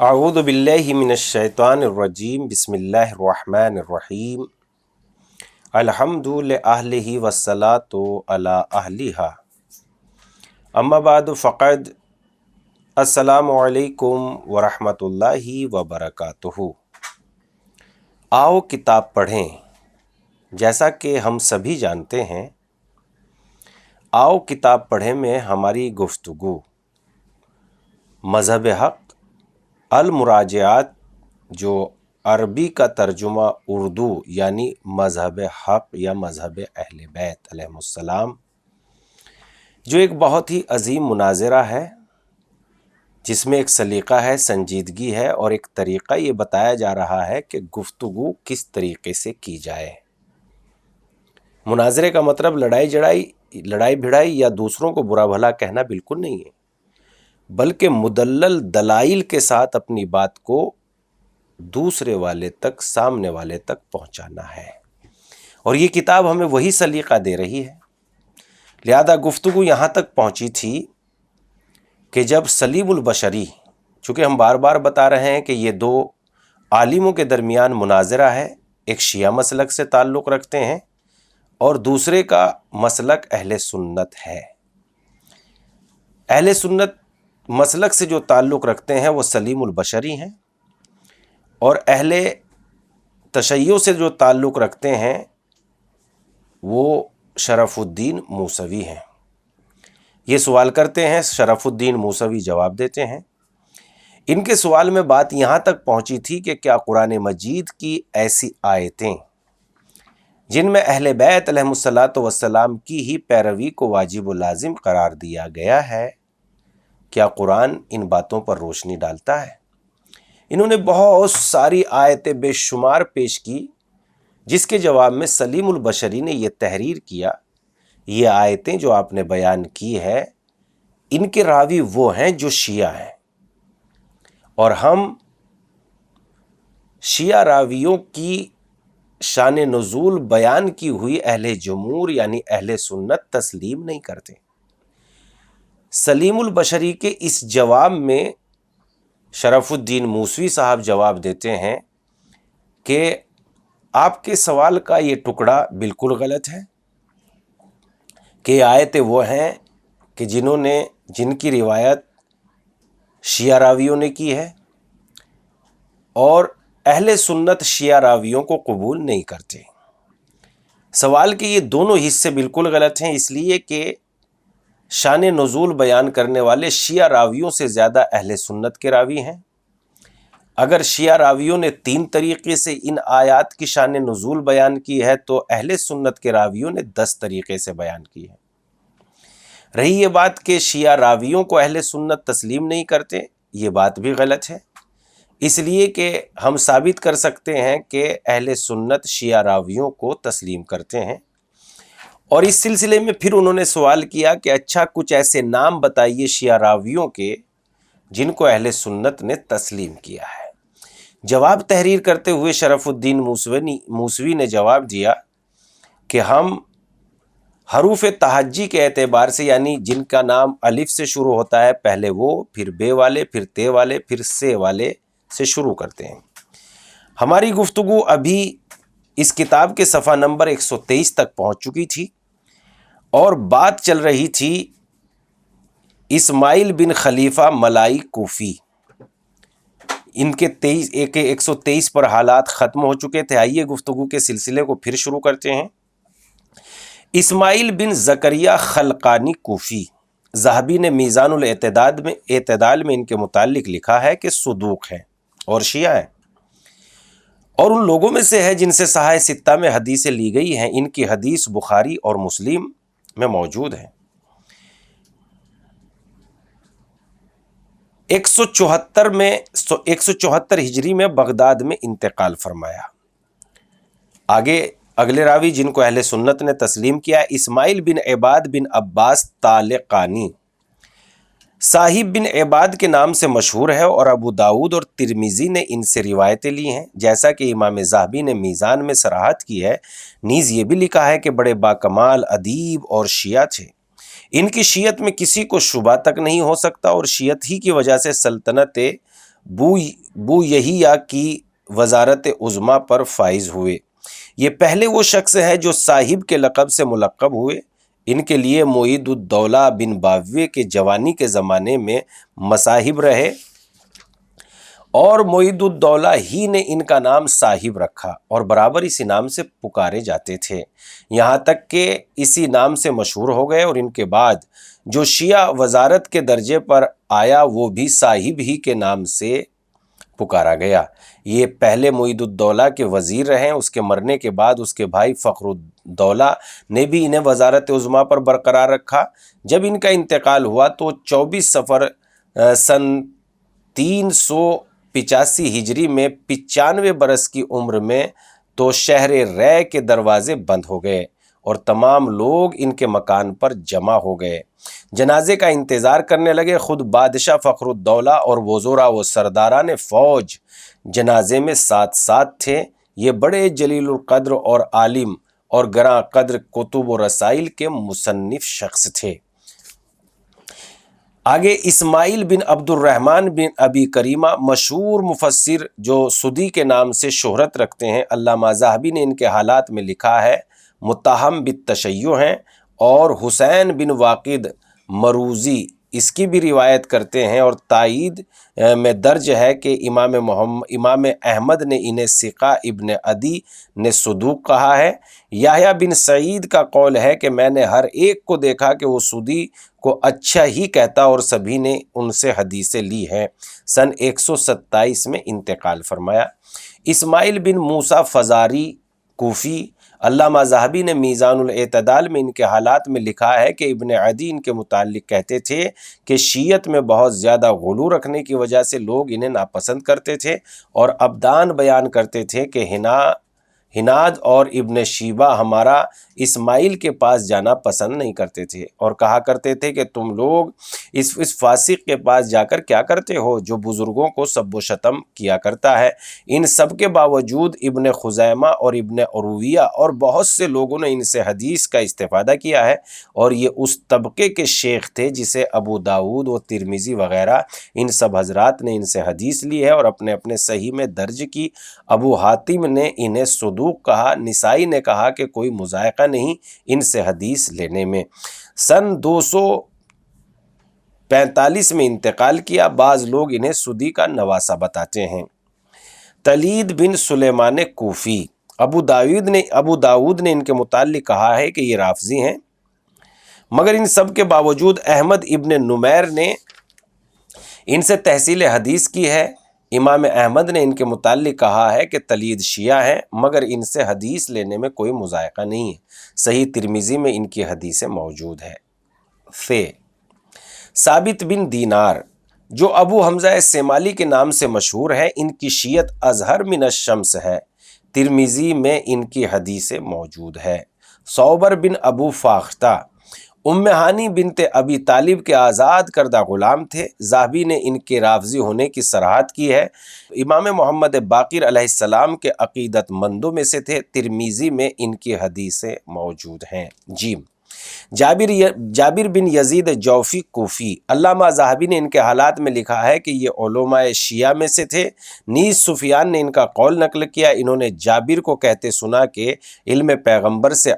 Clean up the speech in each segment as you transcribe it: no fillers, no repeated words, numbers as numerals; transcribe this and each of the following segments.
اعوذ باللہ من الشیطان الرجیم بسم اللہ الرحمن الرحیم الحمد لأہلہ والصلاۃ علی اہلہا اما بعد فقد السلام علیکم ورحمۃ اللہ وبرکاتہ۔ آؤ کتاب پڑھیں۔ جیسا کہ ہم سبھی جانتے ہیں، آؤ کتاب پڑھیں میں ہماری گفتگو مذہب حق المراجعات، جو عربی کا ترجمہ اردو یعنی مذہب حق یا مذہب اہل بیت علیہم السلام، جو ایک بہت ہی عظیم مناظرہ ہے جس میں ایک سلیقہ ہے، سنجیدگی ہے، اور ایک طریقہ یہ بتایا جا رہا ہے کہ گفتگو کس طریقے سے کی جائے۔ مناظرے کا مطلب لڑائی بھڑائی یا دوسروں کو برا بھلا کہنا بالکل نہیں ہے، بلکہ مدلل دلائل کے ساتھ اپنی بات کو دوسرے والے تک، سامنے والے تک پہنچانا ہے، اور یہ کتاب ہمیں وہی سلیقہ دے رہی ہے۔ لہذا گفتگو یہاں تک پہنچی تھی کہ جب سلیم البشری، چونکہ ہم بار بار بتا رہے ہیں کہ یہ دو عالموں کے درمیان مناظرہ ہے، ایک شیعہ مسلک سے تعلق رکھتے ہیں اور دوسرے کا مسلک اہل سنت ہے۔ اہل سنت مسلک سے جو تعلق رکھتے ہیں وہ سلیم البشری ہیں، اور اہل تشیع سے جو تعلق رکھتے ہیں وہ شرف الدین موسوی ہیں۔ یہ سوال کرتے ہیں، شرف الدین موسوی جواب دیتے ہیں۔ ان کے سوال میں بات یہاں تک پہنچی تھی کہ کیا قرآن مجید کی ایسی آیتیں جن میں اہل بیت علیہم السلام کی ہی پیروی کو واجب و لازم قرار دیا گیا ہے، کیا قرآن ان باتوں پر روشنی ڈالتا ہے؟ انہوں نے بہت ساری آیتیں بے شمار پیش کی، جس کے جواب میں سلیم البشری نے یہ تحریر کیا، یہ آیتیں جو آپ نے بیان کی ہے، ان کے راوی وہ ہیں جو شیعہ ہیں، اور ہم شیعہ راویوں کی شان نزول بیان کی ہوئی اہل جمہور یعنی اہل سنت تسلیم نہیں کرتے۔ سلیم البشری کے اس جواب میں شرف الدین موسوی صاحب جواب دیتے ہیں کہ آپ کے سوال کا یہ ٹکڑا بالکل غلط ہے، کہ آیتیں وہ ہیں کہ جن کی روایت شیعہ راویوں نے کی ہے، اور اہل سنت شیعہ راویوں کو قبول نہیں کرتے۔ سوال کے یہ دونوں حصے بالکل غلط ہیں، اس لیے کہ شان نزول بیان کرنے والے شیعہ راویوں سے زیادہ اہل سنت کے راوی ہیں۔ اگر شیعہ راویوں نے 3 طریقے سے ان آیات کی شان نزول بیان کی ہے تو اہل سنت کے راویوں نے 10 طریقے سے بیان کی ہے۔ رہی یہ بات کہ شیعہ راویوں کو اہل سنت تسلیم نہیں کرتے، یہ بات بھی غلط ہے، اس لیے کہ ہم ثابت کر سکتے ہیں کہ اہل سنت شیعہ راویوں کو تسلیم کرتے ہیں۔ اور اس سلسلے میں پھر انہوں نے سوال کیا کہ اچھا کچھ ایسے نام بتائیے شیعہ راویوں کے جن کو اہل سنت نے تسلیم کیا ہے۔ جواب تحریر کرتے ہوئے شرف الدین موسوی نے جواب دیا کہ ہم حروف تہجی کے اعتبار سے، یعنی جن کا نام الف سے شروع ہوتا ہے، پہلے وہ، پھر بے والے، پھر تے والے، پھر سے والے سے شروع کرتے ہیں۔ ہماری گفتگو ابھی اس کتاب کے صفحہ نمبر 123 تک پہنچ چکی تھی، اور بات چل رہی تھی اسماعیل بن خلیفہ ملائی کوفی، ان کے 123 پر حالات ختم ہو چکے تھے۔ آئیے گفتگو کے سلسلے کو پھر شروع کرتے ہیں۔ اسماعیل بن زکریا خلقانی کوفی، ذہبی نے میزان اعتدال میں ان کے متعلق لکھا ہے کہ صدوق ہیں اور شیعہ ہیں، اور ان لوگوں میں سے ہے جن سے صحاح ستہ میں حدیثیں لی گئی ہیں۔ ان کی حدیث بخاری اور مسلم میں موجود ہیں۔ 174 ہجری میں بغداد میں انتقال فرمایا۔ آگے اگلے راوی جن کو اہل سنت نے تسلیم کیا، اسماعیل بن عباد بن عباس طالقانی، صاحب بن عباد کے نام سے مشہور ہے، اور ابو داؤد اور ترمذی نے ان سے روایتیں لی ہیں، جیسا کہ امام ذہبی نے میزان میں صراحت کی ہے۔ نیز یہ بھی لکھا ہے کہ بڑے باکمال ادیب اور شیعہ تھے، ان کی شیعت میں کسی کو شبہ تک نہیں ہو سکتا، اور شیعت ہی کی وجہ سے سلطنت بویہیہ کی وزارت عظمیٰ پر فائز ہوئے۔ یہ پہلے وہ شخص ہیں جو صاحب کے لقب سے ملقب ہوئے۔ ان کے لیے معید الدولہ بن باویہ کے جوانی کے زمانے میں مصاحب رہے اور معید الدولہ ہی نے ان کا نام صاحب رکھا اور برابر اسی نام سے پکارے جاتے تھے، یہاں تک کہ اسی نام سے مشہور ہو گئے، اور ان کے بعد جو شیعہ وزارت کے درجے پر آیا وہ بھی صاحب ہی کے نام سے پکارا گیا۔ یہ پہلے معید الدولہ کے وزیر رہے، اس کے مرنے کے بعد اس کے بھائی فخر الدولہ نے بھی انہیں وزارت عظمیٰ پر برقرار رکھا۔ جب ان کا انتقال ہوا تو 24 صفر سن 385 ہجری میں 95 برس کی عمر میں تو شہر رے کے دروازے بند ہو گئے اور تمام لوگ ان کے مکان پر جمع ہو گئے، جنازے کا انتظار کرنے لگے۔ خود بادشاہ فخر الدولہ اور وزراء و سرداران فوج جنازے میں ساتھ ساتھ تھے۔ یہ بڑے جلیل القدر اور عالم اور گراں قدر کتب و رسائل کے مصنف شخص تھے۔ آگے اسماعیل بن عبد الرحمن بن ابی کریمہ، مشہور مفسر جو سدی کے نام سے شہرت رکھتے ہیں، علامہ ذہبی نے ان کے حالات میں لکھا ہے متہم بالتشیع ہیں، اور حسین بن واقد مروزی اس کی بھی روایت کرتے ہیں، اور تائید میں درج ہے کہ امام احمد نے انہیں ثقہ، ابن عدی نے صدوق کہا ہے۔ یحییٰ بن سعید کا قول ہے کہ میں نے ہر ایک کو دیکھا کہ وہ سدی کو اچھا ہی کہتا اور سبھی نے ان سے حدیثیں لی ہیں۔ سن 127 میں انتقال فرمایا۔ اسماعیل بن موسیٰ فزاری کوفی، علامہ ذہبی نے میزان الاعتدال میں ان کے حالات میں لکھا ہے کہ ابن عدی ان کے متعلق کہتے تھے کہ شیعت میں بہت زیادہ غلو رکھنے کی وجہ سے لوگ انہیں ناپسند کرتے تھے اور ابدان بیان کرتے تھے کہ ہناد اور ابن شیبہ ہمارا اسماعیل کے پاس جانا پسند نہیں کرتے تھے، اور کہا کرتے تھے کہ تم لوگ اس فاسق کے پاس جا کر کیا کرتے ہو جو بزرگوں کو سب و شتم کیا کرتا ہے۔ ان سب کے باوجود ابن خزیمہ اور ابن عرویہ اور بہت سے لوگوں نے ان سے حدیث کا استفادہ کیا ہے، اور یہ اس طبقے کے شیخ تھے جسے ابو داؤد و ترمذی وغیرہ ان سب حضرات نے ان سے حدیث لی ہے اور اپنے اپنے صحیح میں درج کی۔ ابو حاتم نے انہیں صدوق کہا، نسائی نے کہا کہ کوئی مذائقہ نہیں ان سے حدیث لینے میں۔ سن 245 میں انتقال کیا۔ بعض لوگ انہیں سدی کا نواسہ بتاتے ہیں۔ تلید بن سلیمان کوفی، ابو داؤد نے ان کے متعلق کہا ہے کہ یہ رافضی ہیں، مگر ان سب کے باوجود احمد ابن نمیر نے ان سے تحصیل حدیث کی ہے۔ امام احمد نے ان کے متعلق کہا ہے کہ تلید شیعہ ہیں، مگر ان سے حدیث لینے میں کوئی مذائقہ نہیں ہے۔ صحیح ترمذی میں ان کی حدیثیں موجود ہے۔ ثابت بن دینار، جو ابو حمزہ سیمالی کے نام سے مشہور ہے، ان کی شیعت ازہر من الشمس ہے۔ ترمذی میں ان کی حدیثیں موجود ہے۔ صوبر بن ابو فاختہ ام ہانی بنت ابی طالب کے آزاد کردہ غلام تھے۔ ذہبی نے ان کے رافضی ہونے کی صراحت کی ہے۔ امام محمد باقر علیہ السلام کے عقیدت مندوں میں سے تھے۔ ترمذی میں ان کی حدیثیں موجود ہیں۔ جابر بن یزید جوفی کوفی، علامہ ذہبی نے ان کے حالات میں لکھا ہے کہ یہ علماء شیعہ میں سے تھے۔ نیز سفیان نے ان کا قول نقل کیا، انہوں نے جابر کو کہتے سنا کہ علم پیغمبر سے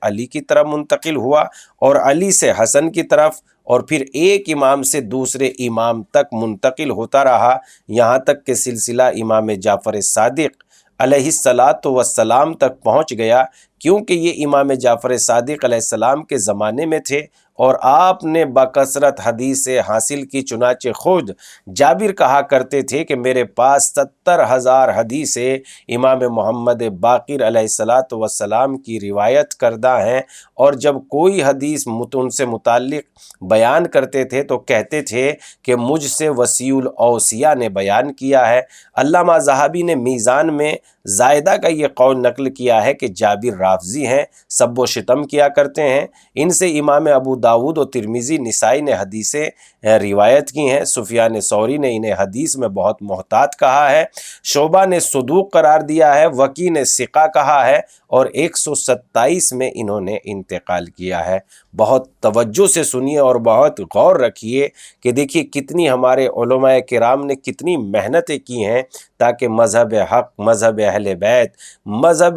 علی کی طرف منتقل ہوا اور علی سے حسن کی طرف، اور پھر ایک امام سے دوسرے امام تک منتقل ہوتا رہا، یہاں تک کہ سلسلہ امام جعفر صادق علیہ السلام تک پہنچ گیا، کیونکہ یہ امام جعفر صادق علیہ السلام کے زمانے میں تھے اور آپ نے بکثرت حدیثیں حاصل کی۔ چنانچہ خود جابر کہا کرتے تھے کہ میرے پاس 70,000 حدیثیں امام محمد باقر علیہ السلام کی روایت کردہ ہیں، اور جب کوئی حدیث ان سے متعلق بیان کرتے تھے تو کہتے تھے کہ مجھ سے وسیع الاوصیاء نے بیان کیا ہے۔ علامہ ذہبی نے میزان میں زائدہ کا یہ قول نقل کیا ہے کہ جابر رافضی ہیں، سب و شتم کیا کرتے ہیں۔ ان سے امام ابو داؤد و ترمذی، نسائی نے حدیثیں روایت کی ہیں۔ سفیان ثوری نے انہیں حدیث میں بہت محتاط کہا ہے، شعبہ نے صدوق قرار دیا ہے، وکی نے ثقہ کہا ہے، اور 127 میں انہوں نے انتقال کیا ہے۔ بہت توجہ سے سنیے اور بہت غور رکھیے کہ دیکھیے کتنی ہمارے علماء کرام نے کتنی محنتیں کی ہیں تاکہ مذہب حق، مذہب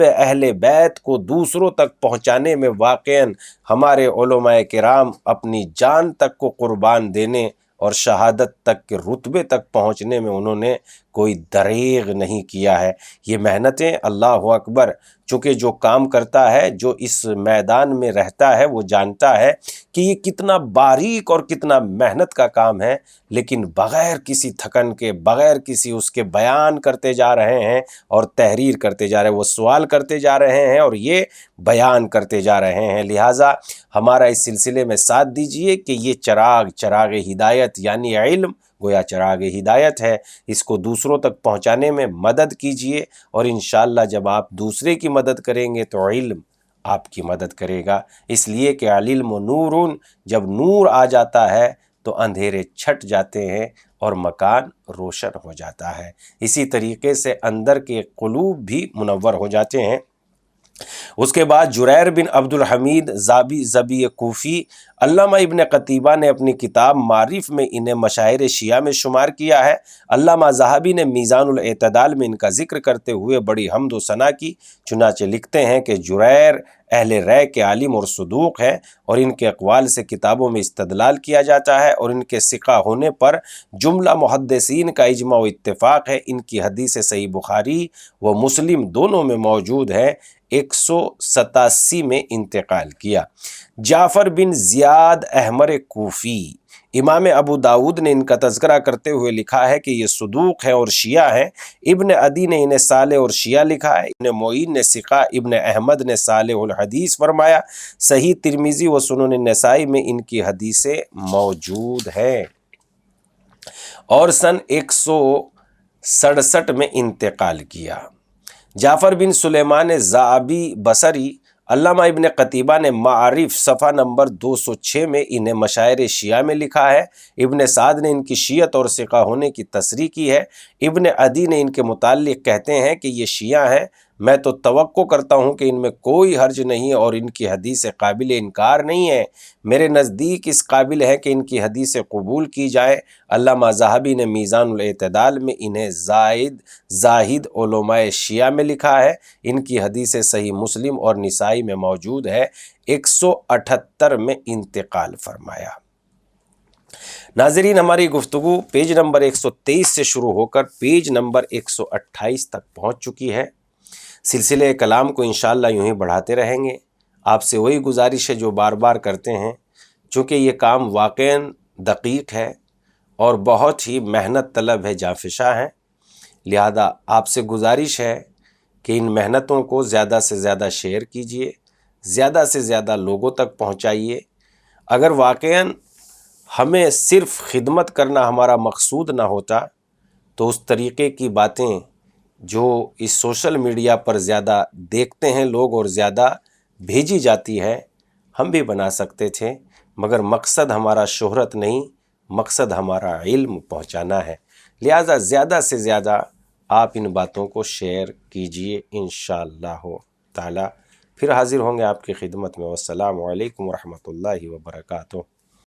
اہل بیت کو دوسروں تک پہنچانے میں واقعاً ہمارے علماء کرام اپنی جان تک کو قربان دینے اور شہادت تک کے رتبے تک پہنچنے میں انہوں نے کوئی دریغ نہیں کیا ہے۔ یہ محنتیں، اللہ اکبر، چونکہ جو کام کرتا ہے، جو اس میدان میں رہتا ہے، وہ جانتا ہے کہ یہ کتنا باریک اور کتنا محنت کا کام ہے، لیکن بغیر کسی تھکن کے، بغیر کسی اس کے بیان کرتے جا رہے ہیں اور تحریر کرتے جا رہے ہیں، وہ سوال کرتے جا رہے ہیں اور یہ بیان کرتے جا رہے ہیں۔ لہٰذا ہمارا اس سلسلے میں ساتھ دیجئے کہ یہ چراغ ہدایت یعنی علم گویا چراغ ہدایت ہے، اس کو دوسروں تک پہنچانے میں مدد کیجئے، اور انشاءاللہ جب آپ دوسرے کی مدد کریں گے تو علم آپ کی مدد کرے گا، اس لیے کہ العلم نور، جب نور آ جاتا ہے تو اندھیرے چھٹ جاتے ہیں اور مکان روشن ہو جاتا ہے۔ اسی طریقے سے اندر کے قلوب بھی منور ہو جاتے ہیں۔ اس کے بعد جریر بن عبد الحمید زبی کوفی، علامہ ابن قتیبہ نے اپنی کتاب معارف میں انہیں مشاہیر شیعہ میں شمار کیا ہے۔ علامہ ذہبی نے میزان الاعتدال میں ان کا ذکر کرتے ہوئے بڑی حمد و ثنا کی، چنانچہ لکھتے ہیں کہ جریر اہل رائے کے عالم اور صدوق ہیں، اور ان کے اقوال سے کتابوں میں استدلال کیا جاتا ہے، اور ان کے ثقہ ہونے پر جملہ محدثین کا اجماع و اتفاق ہے۔ ان کی حدیث صحیح بخاری و مسلم دونوں میں موجود ہے۔ 187 میں انتقال کیا۔ جعفر بن زیاد احمر کوفی، امام ابو داود نے ان کا تذکرہ کرتے ہوئے لکھا ہے کہ یہ صدوق ہیں اور شیعہ ہیں۔ ابن عدی نے انہیں صالح اور شیعہ لکھا ہے۔ ابن معین نے ثقہ، ابن احمد نے صالح الحدیث فرمایا۔ صحیح ترمذی و سنن نسائی میں ان کی حدیثیں موجود ہیں، اور سن 167 میں انتقال کیا۔ جعفر بن سلیمان زعبی بصری، علامہ ابن قتیبہ نے معارف صفحہ نمبر 206 میں انہیں مشاہیر شیعہ میں لکھا ہے۔ ابن سعد نے ان کی شیعت اور ثقہ ہونے کی تصریح کی ہے۔ ابن عدی نے ان کے متعلق کہتے ہیں کہ یہ شیعہ ہیں، میں تو توقع کرتا ہوں کہ ان میں کوئی حرج نہیں اور ان کی حدیث قابل انکار نہیں ہے، میرے نزدیک اس قابل ہے کہ ان کی حدیث قبول کی جائے۔ علامہ ذہبی نے میزان الاعتدال میں انہیں زاہد علماء شیعہ میں لکھا ہے۔ ان کی حدیث صحیح مسلم اور نسائی میں موجود ہے۔ 178 میں انتقال فرمایا۔ ناظرین، ہماری گفتگو پیج نمبر 123 سے شروع ہو کر پیج نمبر 128 تک پہنچ چکی ہے۔ سلسلہ کلام کو انشاءاللہ یوں ہی بڑھاتے رہیں گے۔ آپ سے وہی گزارش ہے جو بار بار کرتے ہیں، چونکہ یہ کام واقعاً دقیق ہے اور بہت ہی محنت طلب ہے، جانفشا ہے، لہذا آپ سے گزارش ہے کہ ان محنتوں کو زیادہ سے زیادہ شیئر کیجئے، زیادہ سے زیادہ لوگوں تک پہنچائیے۔ اگر واقعاً ہمیں صرف خدمت کرنا ہمارا مقصود نہ ہوتا تو اس طریقے کی باتیں جو اس سوشل میڈیا پر زیادہ دیکھتے ہیں لوگ اور زیادہ بھیجی جاتی ہے، ہم بھی بنا سکتے تھے، مگر مقصد ہمارا شہرت نہیں، مقصد ہمارا علم پہنچانا ہے۔ لہٰذا زیادہ سے زیادہ آپ ان باتوں کو شیئر کیجئے انشاءاللہ تعالی۔ پھر حاضر ہوں گے آپ کی خدمت میں۔ والسلام علیکم ورحمۃ اللہ وبرکاتہ۔